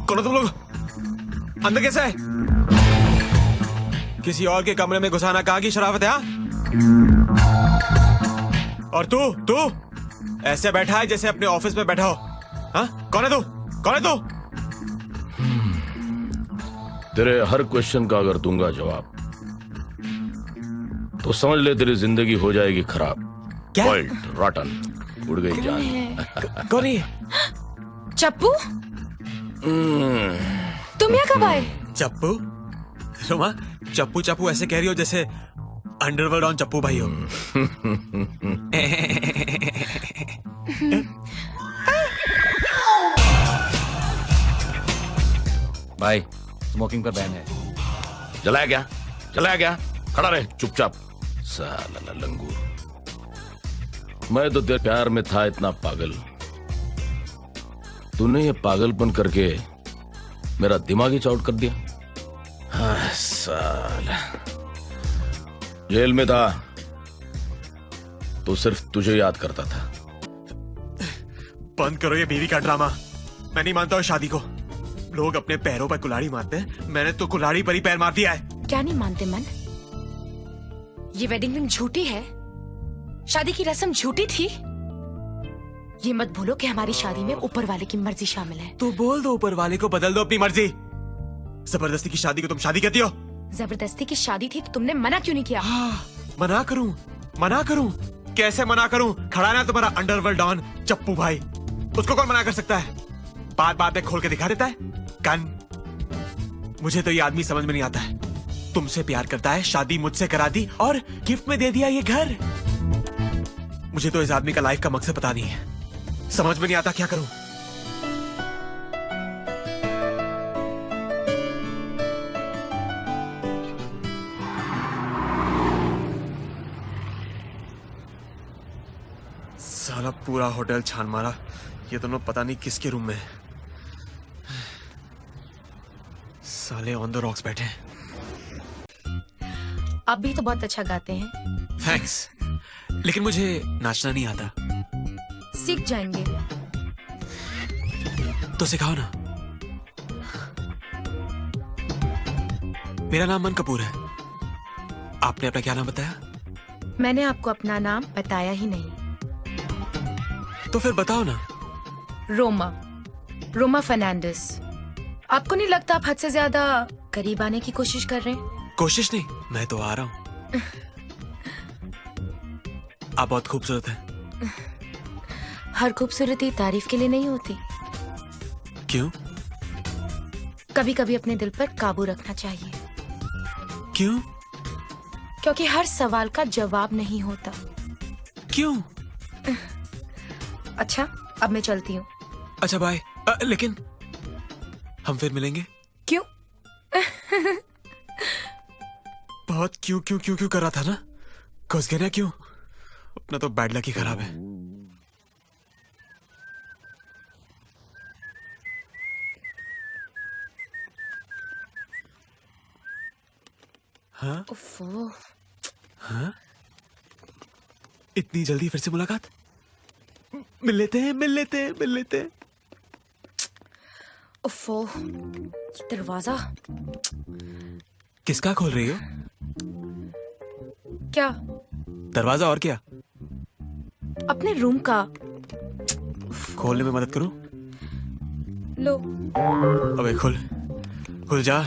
कौन हो तुम लोग? अंदर कैसे है? किसी और के कमरे में घुसाना कहाँ की शराफत है? और तू ऐसे बैठा है जैसे अपने ऑफिस में बैठा हो। हाँ, कौन है तू? कौन है तू? तेरे हर क्वेश्चन का अगर दूंगा जवाब तो समझ ले तेरी जिंदगी हो जाएगी खराब। क्या? रॉटन, उड़ गई जान। कौन है? चप्पू, तुम यहाँ कब आए? चप्पू? रोमा, चप्पू चप्पू ऐसे कह रही हो जैसे अंडरवर्ल्ड ऑन चप्पू भाई हो। भाई, स्मोकिंग पर बैन है। जलाया गया, जलाया गया। खड़ा रहे चुपचाप, साला लंगूर। मैं तो तेरे प्यार में था इतना पागल, तूने ये पागलपन करके मेरा दिमाग ही चौड़ कर दिया। हाँ, साला जेल में था तो सिर्फ तुझे याद करता था। बंद करो ये बीवी का ड्रामा। मैं नहीं मानता हूँ शादी को। लोग अपने पैरों पर कुल्हाड़ी मारते हैं, मैंने तो कुल्हाड़ी पर ही पैर मार दिया है। क्या नहीं मानते मन? ये वेडिंग रिंग झूठी है, शादी की रस्म झूठी थी। ये मत भूलो कि हमारी शादी में ऊपर वाले की मर्जी शामिल है। तो बोल दो ऊपर वाले को, बदल दो अपनी मर्जी। जबरदस्ती की शादी को तुम शादी कहती हो? जबरदस्ती की शादी थी तो तुमने मना क्यों नहीं किया? मना करूं? मना करूं? कैसे मना करूं? खड़ा ना तुम्हारा अंडरवर्ल्ड डॉन चप्पू भाई, उसको कौन मना कर सकता है? बात बात में खोल के दिखा देता है कान। मुझे तो ये आदमी समझ में नहीं आता है। तुमसे प्यार करता है, शादी मुझसे करा दी और गिफ्ट में दे दिया ये घर। मुझे तो इस आदमी का लाइफ का मकसद पता नहीं है। समझ में नहीं आता क्या करूं। साला पूरा होटल छान मारा, ये दोनों पता नहीं किसके रूम में है। साले ऑन द रॉक्स बैठे हैं। आप भी तो बहुत अच्छा गाते हैं। थैंक्स, लेकिन मुझे नाचना नहीं आता। सीख जाएंगे तो सिखाओ ना। मेरा नाम मन कपूर है। आपने अपना क्या नाम बताया? मैंने आपको अपना नाम बताया ही नहीं। तो फिर बताओ ना। रोमा फर्नांडिस। आपको नहीं लगता आप हद से ज्यादा करीब आने की कोशिश कर रहे हैं? कोशिश नहीं, मैं तो आ रहा हूं। आप बहुत खूबसूरत हैं। हर खूबसूरती तारीफ के लिए नहीं होती। क्यों? कभी कभी अपने दिल पर काबू रखना चाहिए। क्यों? क्योंकि हर सवाल का जवाब नहीं होता। क्यों? अच्छा, अब मैं चलती हूँ। अच्छा बाय। लेकिन हम फिर मिलेंगे? क्यों? बहुत क्यों क्यों क्यों क्यों कर रहा था ना। घुस गया ना क्यों? अपना तो बैड लक ही खराब है। हाँ? उफ़्फ़ो। हाँ? इतनी जल्दी फिर से मुलाकात? मिल लेते हैं, मिल लेते हैं, मिल लेते हैं। उफ़्फ़ो, ये दरवाजा किसका खोल रही हो? क्या? दरवाजा और क्या? अपने रूम का। खोलने में मदद करूं? लो। अबे खुल, खुल जा,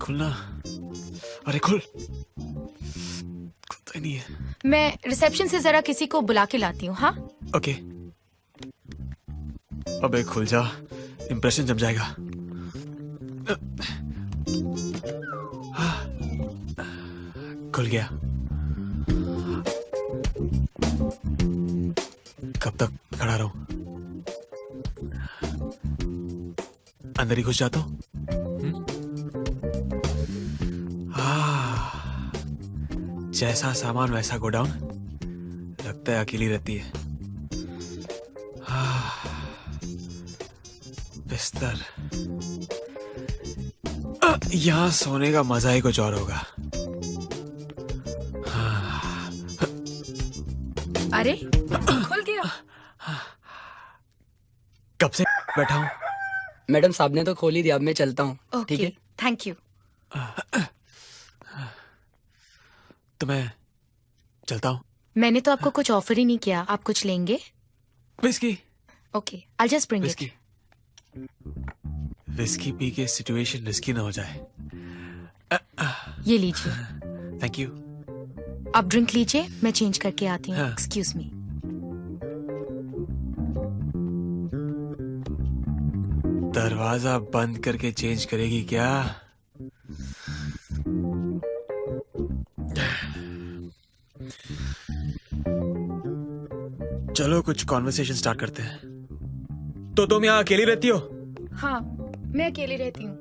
खुलना। अरे खुल, खुलता ही नहीं है। मैं रिसेप्शन से जरा किसी को बुला के लाती हूँ। हाँ, ओके। अबे खुल जा, इंप्रेशन जम जाएगा। खुल गया। कब तक खड़ा रहूं? अंदर ही घुस जाता हूं। जैसा सामान वैसा गोडाउन। लगता है अकेली रहती है। बिस्तर। यहाँ सोने का मजा ही कुछ और होगा। अरे खुल गया। कब से बैठा हूं? मैडम साहब ने तो खोल ही दिया, अब मैं चलता हूँ। ठीक है, थैंक यू। तो मैं चलता हूँ। मैंने तो आपको कुछ ऑफर ही नहीं किया। आप कुछ लेंगे? Whisky. Okay, I just bring it. Whisky whisky P के सिचुएशन रिस्की ना हो जाए। ये लीजिए। Thank you. आप ड्रिंक लीजिए, मैं चेंज करके आती हूँ। हाँ। Excuse me. दरवाजा बंद करके चेंज करेगी क्या? चलो कुछ कॉन्वर्सेशन स्टार्ट करते हैं। तो तुम यहाँ अकेली रहती हो? हाँ, मैं अकेली रहती हूँ।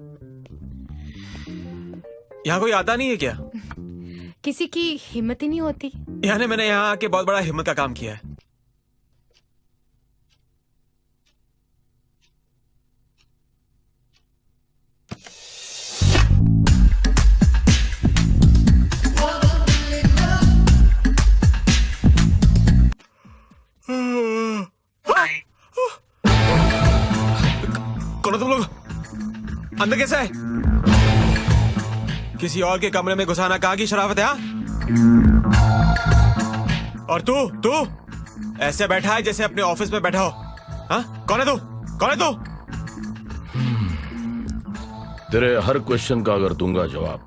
यहाँ कोई आता नहीं है क्या? किसी की हिम्मत ही नहीं होती। यानी मैंने यहाँ आके बहुत बड़ा हिम्मत का काम किया है। कौन हो तुम लोग? अंदर कैसे है? किसी और के कमरे में घुसाना कहाँ की शराफत है? और तू ऐसे बैठा है जैसे अपने ऑफिस में बैठा हो। हाँ, कौन है तू? कौन है तू? तेरे हर क्वेश्चन का अगर दूंगा जवाब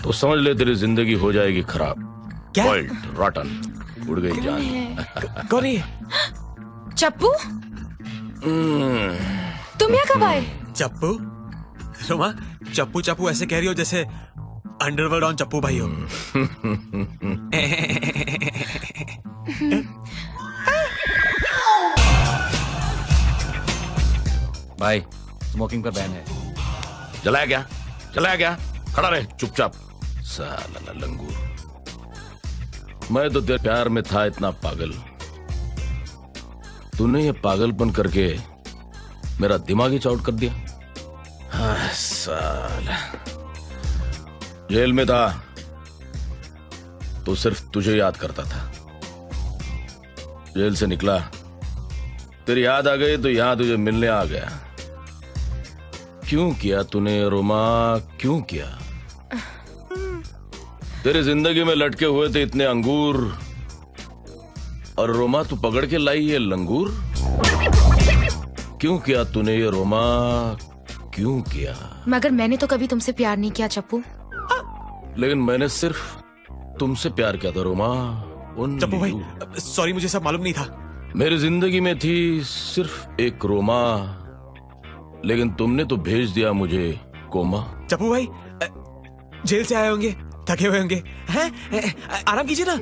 तो समझ ले तेरी जिंदगी हो जाएगी खराब। क्या? वर्ल्ड रॉटन, उड़ गई जान। कौन है? चप्पू, तुम यहाँ कब आए? चप्पू? रोमा, चप्पू चप्पू ऐसे कह रही हो जैसे अंडरवर्ल्ड ऑन चप्पू भाई हो। भाई स्मोकिंग पर बैन है। जलाया क्या? जलाया क्या? खड़ा रहे चुपचाप। साला लंगूर, मैं तो तेरे प्यार में था इतना पागल, तूने ये पागलपन करके मेरा दिमाग ही चौट कर दिया। हाँ, साला जेल में था तो सिर्फ तुझे याद करता था। जेल से निकला, तेरी याद आ गई तो यहां तुझे मिलने आ गया। क्यों किया तूने रोमा, क्यों किया? तेरी जिंदगी में लटके हुए थे इतने अंगूर और रोमा तू पकड़ के लाई ये लंगूर। क्यों किया तूने ये रोमा, क्यों किया? मगर मैंने तो कभी तुमसे प्यार नहीं किया चप्पू। लेकिन मैंने सिर्फ तुमसे प्यार किया था रोमा। चप्पू भाई, सॉरी, मुझे सब मालूम नहीं था। मेरी जिंदगी में थी सिर्फ एक रोमा, लेकिन तुमने तो भेज दिया मुझे कोमा। चप्पू भाई, जेल से आए होंगे, थके हुए होंगे, हैं? आराम कीजिए ना।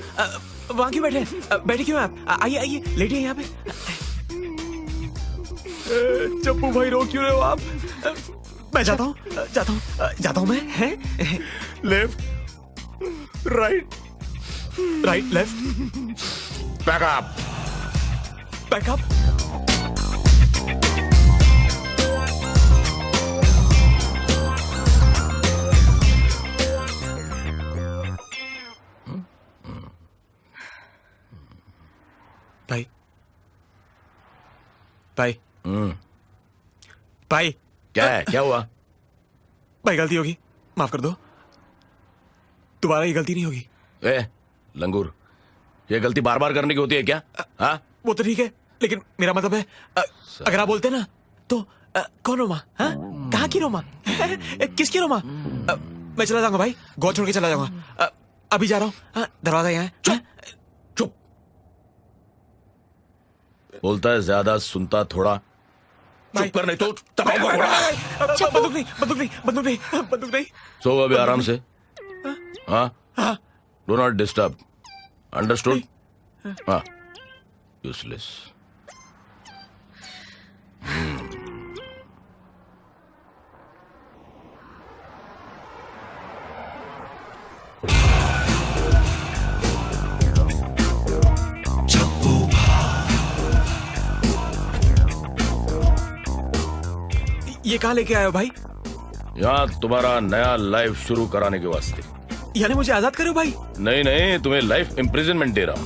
वहां क्यों बैठे? बैठे क्यों आप? आइए आइए, लेटिए यहाँ पे। चप्पू भाई, रो क्यों रहे हो आप? मैं जाता हूँ मैं। हैं? Left, right, right, left, backup. Backup. भाई, भाई, भाई, क्या है? क्या हुआ? भाई गलती होगी, माफ कर दो। दोबारा ये गलती नहीं होगी। ए लंगूर, ये गलती बार बार करने की होती है क्या? हाँ, वो तो ठीक है, लेकिन मेरा मतलब है अगर आप बोलते ना तो कौन रोमा? हाँ, कहाँ की रोमा? किसकी रोमा? मैं चला जाऊंगा भाई, गोद छोड़ के चला जाऊंगा। अभी जा रहा हूँ। दरवाजा यहाँ है। चुप। बोलता है ज्यादा, सुनता थोड़ा। चुप कर, नहीं तो तबाऊंगा थोड़ा। बंदूक नहीं। सो अभी आराम से। हाँ, डो नॉट डिस्टर्ब, अंडरस्टूड? हाँ, यूजलेस। ये कहाँ लेके आए हो भाई? यहाँ तुम्हारा नया लाइफ शुरू कराने के वास्ते। यानी मुझे आजाद करो भाई? नहीं नहीं, तुम्हें लाइफ इम्प्रिजनमेंट दे रहा हूँ।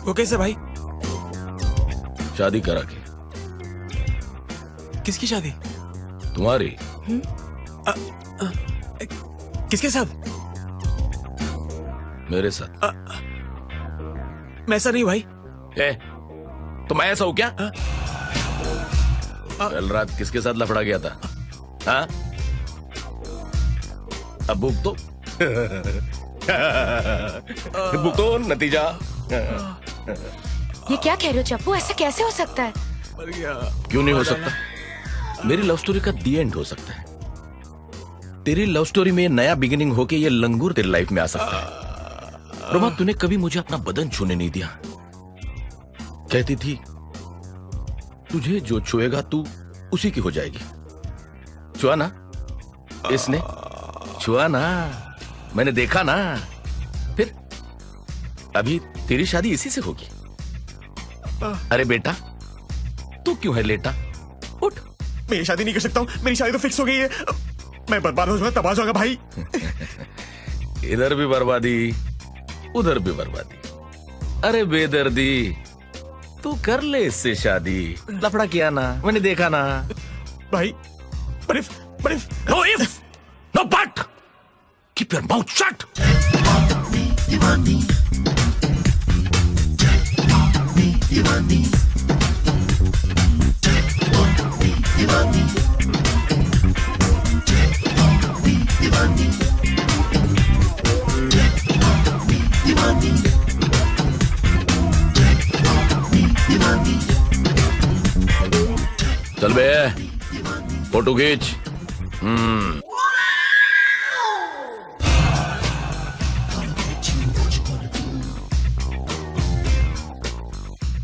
वो कैसे भाई? शादी करा के। किसकी शादी? तुम्हारी। किसके साथ? मेरे साथ। मैं ऐसा नहीं भाई। ए, तो मैं ऐसा हूं क्या? कल रात किसके साथ लफड़ा गया था? हाँ? अब भूख तो भूख तो नतीजा। ये क्या कह रहे हो चप्पू? ऐसा कैसे हो सकता है? मर गया। क्यों नहीं हो सकता? मेरी लव स्टोरी का दी एंड हो सकता है। तेरी लव स्टोरी में नया बिगिनिंग होके ये लंगूर तेरी लाइफ में आ सकता है। रोमा, तूने कभी मुझे अपना बदन छूने नहीं दिया। कहती थी तुझे जो छुएगा तू उसी की हो जाएगी। छुआ ना इसने? छुआ ना, मैंने देखा ना। फिर अभी तेरी शादी इसी से होगी। अरे बेटा, तू क्यों है लेटा? उठ। मैं शादी नहीं कर सकता हूँ। मेरी शादी तो फिक्स हो गई है। मैं बर्बाद हो जाऊंगा, तबाह हो जाऊंगा भाई। इधर भी बर्बादी, उधर भी बर्बादी। अरे बेदर्दी, तू कर ले इससे शादी। लफड़ा किया ना, मैंने देखा ना। भाई but if No if, no but. Keep your mouth shut. चल बे, फोटो खींच।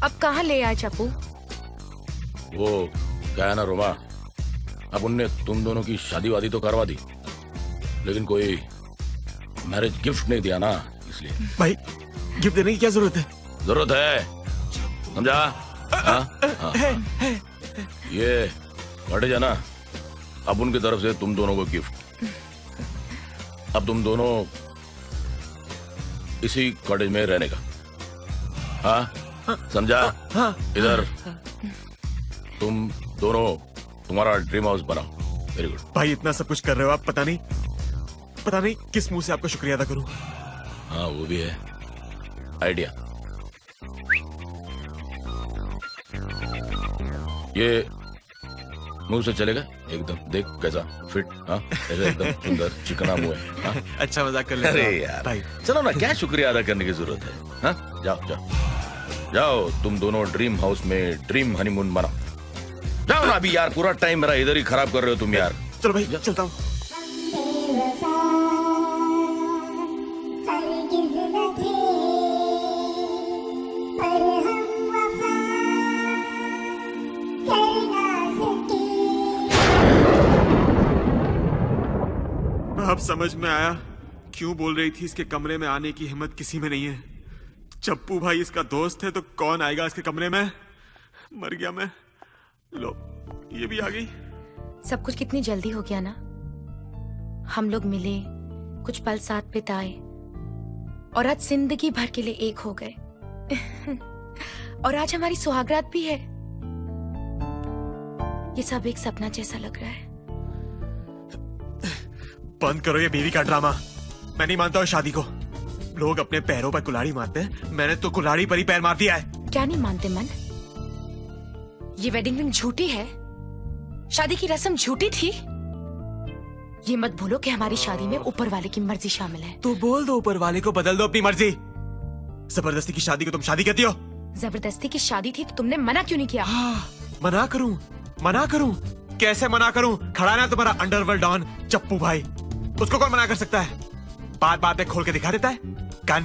अब कहाँ ले आए चप्पू? वो क्या है ना रोमा, अब उनने तुम दोनों की शादी वादी तो करवा दी, लेकिन कोई मैरिज गिफ्ट नहीं दिया ना, इसलिए। भाई गिफ्ट देने की क्या जरूरत है? जरूरत है, समझा? हाँ? ये कॉटेज है ना, अब उनकी तरफ से तुम दोनों को गिफ्ट। अब तुम दोनों इसी कॉटेज में रहने का। हाँ? समझा? इधर तुम दोनों तुम्हारा ड्रीम हाउस बनाओ। Very good. भाई इतना सब कुछ कर रहे हो आप, पता नहीं किस मुंह से आपका शुक्रिया अदा करूं। हाँ वो भी है आइडिया। ये मुंह से चलेगा एकदम? देख कैसा फिट। हाँ ऐसा एकदम सुंदर चिकना मुंह है। हाँ? अच्छा मजाक कर ले। अरे यार भाई चलो ना, क्या शुक्रिया अदा करने की जरूरत है? हाँ जाओ जाओ जाओ, तुम दोनों ड्रीम हाउस में ड्रीम हनीमून मनाओ। जाओ ना अभी यार, पूरा टाइम मेरा इधर ही खराब कर रहे हो तुम यार। चलो भाई चलता हूँ। अब समझ में आया क्यों बोल रही थी इसके कमरे में आने की हिम्मत किसी में नहीं है। चप्पू भाई इसका दोस्त है तो कौन आएगा इसके कमरे में? मर गया मैं। लो ये भी आ गई। सब कुछ कितनी जल्दी हो गया ना। हम लोग मिले, कुछ पल साथ बिताए और आज जिंदगी भर के लिए एक हो गए। और आज हमारी सुहागरात भी है। ये सब एक सपना जैसा लग रहा है। बंद करो ये बीवी का ड्रामा। मैं नहीं मानता हूँ शादी को। लोग अपने पैरों पर कुल्हाड़ी मारते हैं, मैंने तो कुल्हाड़ी पर ही पैर मार दिया है। क्या नहीं मानते मन? ये वेडिंग रिंग झूठी है, शादी की रस्म झूठी थी। ये मत भूलो कि हमारी शादी में ऊपर वाले की मर्जी शामिल है। तो बोल दो ऊपर वाले को, बदल दो अपनी मर्जी। जबरदस्ती की शादी को तुम शादी कहती हो? जबरदस्ती की शादी थी तो तुमने मना क्यों नहीं किया? मना करूं? कैसे मना करूं? खड़ा है ना तुम्हारा अंडरवर्ल्ड डॉन चप्पू भाई, उसको कौन मना कर सकता है? बात में खोल के दिखा देता है कन।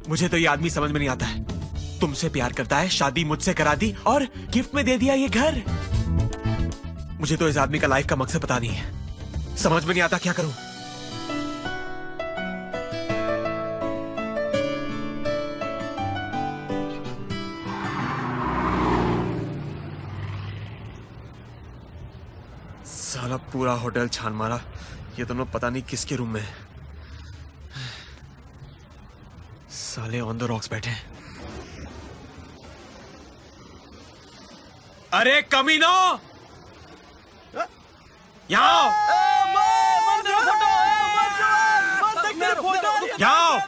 मुझे तो ये आदमी समझ में नहीं आता है। तुमसे प्यार करता है, शादी मुझसे करा दी और गिफ्ट में दे दिया ये घर। मुझे तो इस आदमी का लाइफ का मकसद पता नहीं है। समझ में नहीं आता क्या करूं। साला पूरा होटल छान मारा, ये दोनों पता नहीं किसके रूम में है। साले ऑन द रॉक्स बैठे हैं। अरे कमीनो, यहाँ आओ। यहाँ आओ।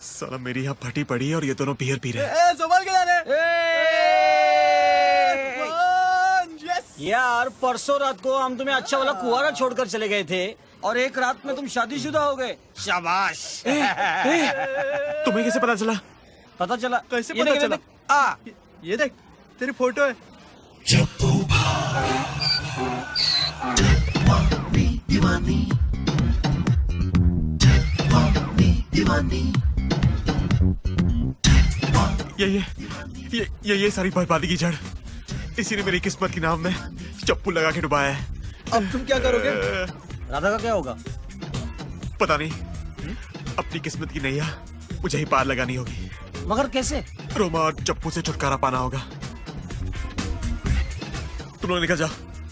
साला मेरी यहाँ फटी पड़ी है और ये दोनों बियर पी रहे हैं। यार परसों रात को हम तुम्हें अच्छा वाला कुआरा छोड़कर चले गए थे और एक रात में तुम शादीशुदा हो गए। शाबाश। तुम्हें कैसे पता चला? पता चला? कैसे ये पता देख, चला? ये देख। ये देख तेरी फोटो है। ये सारी बर्बादी की जड़ इसी ने मेरी किस्मत की नाव में चप्पू लगा के डुबाया है। अब तुम क्या करोगे? राधा का क्या होगा? पता नहीं, अपनी किस्मत की नैया मुझे ही पार लगानी होगी। मगर कैसे? रोमा और चप्पू से छुटकारा पाना होगा। तुम लोग निकल जाओ।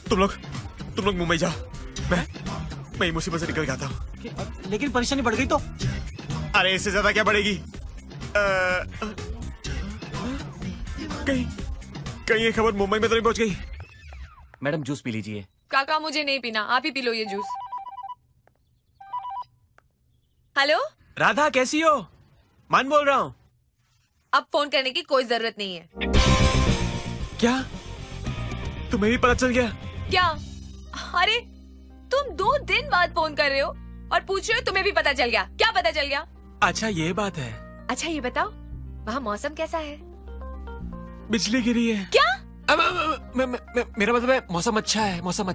तुम लोग मुंबई जाओ। मैं मुसीबत से निकल के आता हूँ। लेकिन परेशानी बढ़ गई तो? अरे इससे ज्यादा क्या बढ़ेगी? कहीं ये खबर मुंबई में तो नहीं पहुंच गई? मैडम जूस पी लीजिए। काका मुझे नहीं पीना, आप ही पी लो ये जूस। हेलो राधा कैसी हो? मान बोल रहा हूँ। अब फोन करने की कोई जरूरत नहीं है। क्या तुम्हें भी पता चल गया? क्या? अरे तुम 2 दिन बाद फोन कर रहे हो और पूछ रहे हो तुम्हें भी पता चल गया? क्या पता चल गया? अच्छा ये बात है। अच्छा ये बताओ वहाँ मौसम कैसा है? बिजली गिरी है। क्या? मेरा मतलब है मौसम अच्छा है।